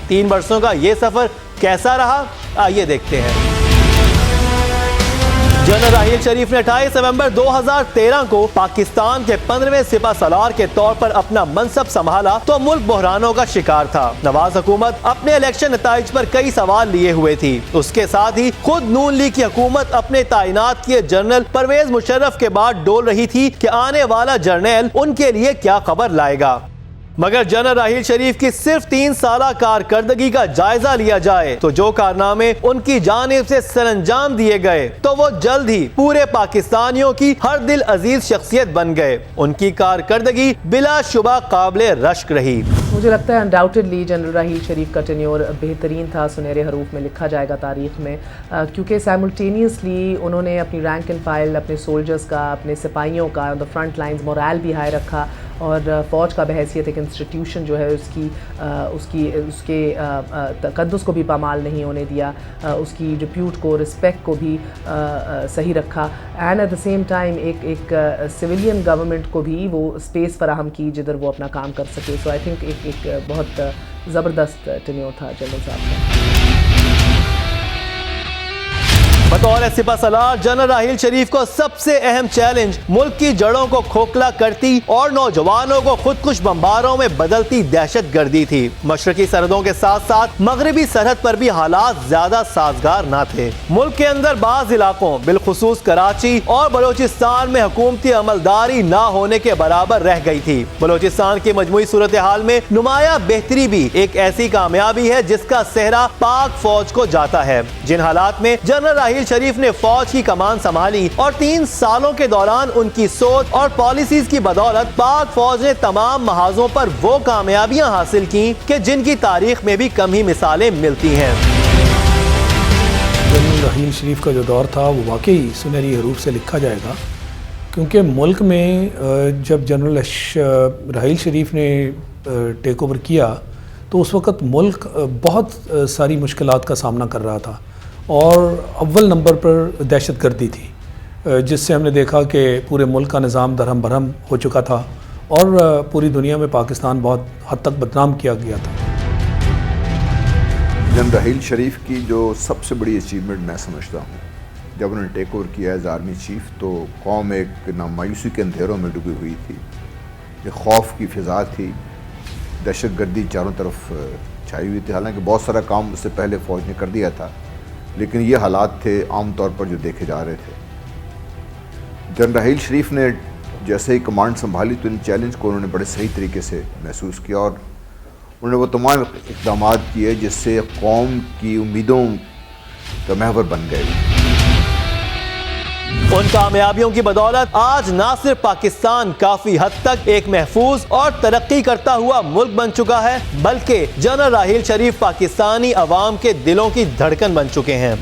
3 برسوں کا یہ سفر کیسا رہا؟ آئیے دیکھتے ہیں۔ جنرل راحیل شریف نے 28 نومبر 2013 کو پاکستان کے 15ویں سپہ سالار کے طور پر اپنا منصب سنبھالا تو ملک بحرانوں کا شکار تھا۔ نواز حکومت اپنے الیکشن نتائج پر کئی سوال لیے ہوئے تھی۔ اس کے ساتھ ہی خود نون لیگ کی حکومت اپنے تعینات کیے جنرل پرویز مشرف کے بعد ڈول رہی تھی کہ آنے والا جرنیل ان کے لیے کیا خبر لائے گا۔ مگر جنرل راحیل شریف کی صرف 3 سالہ کارکردگی کا جائزہ لیا جائے تو جو کارنامے ان کی جانب سے سر انجام دیے گئے تو وہ جلد ہی پورے پاکستانیوں کی ہر دل عزیز شخصیت بن گئے۔ ان کی کارکردگی بلا شبہ قابل رشک رہی۔ مجھے لگتا ہے انڈاؤٹڈلی جنرل راحیل شریف کا ٹینیور بہترین تھا، سنہرے حروف میں لکھا جائے گا تاریخ میں، کیونکہ سائملٹینیسلی انہوں نے اپنی رینک اینڈ فائل، اپنے سولجرز کا، اپنے سپاہیوں کا آن دا فرنٹ لائنز مورال بھی ہائی رکھا، اور فوج کا بحیثیت ایک انسٹیٹیوشن جو ہے اس کے تقدس کو بھی پامال نہیں ہونے دیا، اس کی ریپیوٹ کو، رسپیکٹ کو بھی صحیح رکھا، and at the same time ایک سویلین گورنمنٹ کو بھی وہ اسپیس فراہم کی جدھر وہ اپنا کام کر سکے۔ سو آئی تھنک ایک بہت زبردست ٹینیور تھا جنرل صاحب کا۔ بطور سپہ سالار جنرل راحیل شریف کو سب سے اہم چیلنج ملک کی جڑوں کو کھوکھلا کرتی اور نوجوانوں کو خودکش بمباروں میں بدلتی دہشت گردی تھی۔ مشرقی سرحدوں کے ساتھ ساتھ مغربی سرحد پر بھی حالات زیادہ سازگار نہ تھے۔ ملک کے اندر بعض علاقوں بالخصوص کراچی اور بلوچستان میں حکومتی عملداری نہ ہونے کے برابر رہ گئی تھی۔ بلوچستان کی مجموعی صورتحال میں نمایاں بہتری بھی ایک ایسی کامیابی ہے جس کا سہرا پاک فوج کو جاتا ہے۔ جن حالات میں جنرل راحیل شریف نے فوج کی کمان سنبھالی اور 3 سالوں کے دوران ان کی سوچ اور پالیسیز کی بدولت پاک فوج نے تمام محاذوں پر وہ کامیابیاں حاصل کی کہ جن کی تاریخ میں بھی کم ہی مثالیں ملتی ہیں۔ جنرل راحیل شریف کا جو دور تھا وہ واقعی سنہری حروف سے لکھا جائے گا، کیونکہ ملک میں جب جنرل راحیل شریف نے ٹیک اوور کیا تو اس وقت ملک بہت ساری مشکلات کا سامنا کر رہا تھا، اور اول نمبر پر دہشت گردی تھی، جس سے ہم نے دیکھا کہ پورے ملک کا نظام درہم برہم ہو چکا تھا اور پوری دنیا میں پاکستان بہت حد تک بدنام کیا گیا تھا۔ جنرل راحیل شریف کی جو سب سے بڑی اچیومنٹ میں سمجھتا ہوں، جب انہوں نے ٹیک اوور کیا ایز آرمی چیف تو قوم ایک مایوسی کے اندھیروں میں ڈوبی ہوئی تھی، ایک خوف کی فضا تھی، دہشت گردی چاروں طرف چھائی ہوئی تھی۔ حالانکہ بہت سارا کام اس سے پہلے فوج نے کر دیا تھا، لیکن یہ حالات تھے عام طور پر جو دیکھے جا رہے تھے۔ جنرل راحیل شریف نے جیسے ہی کمانڈ سنبھالی تو ان چیلنج کو انہوں نے بڑے صحیح طریقے سے محسوس کیا، اور انہوں نے وہ تمام اقدامات کیے جس سے قوم کی امیدوں کا محور بن گئے۔ ان کامیابیوں کی بدولت آج نہ صرف پاکستان کافی حد تک ایک محفوظ اور ترقی کرتا ہوا ملک بن چکا ہے، بلکہ جنرل راحیل شریف پاکستانی عوام کے دلوں کی دھڑکن بن چکے ہیں۔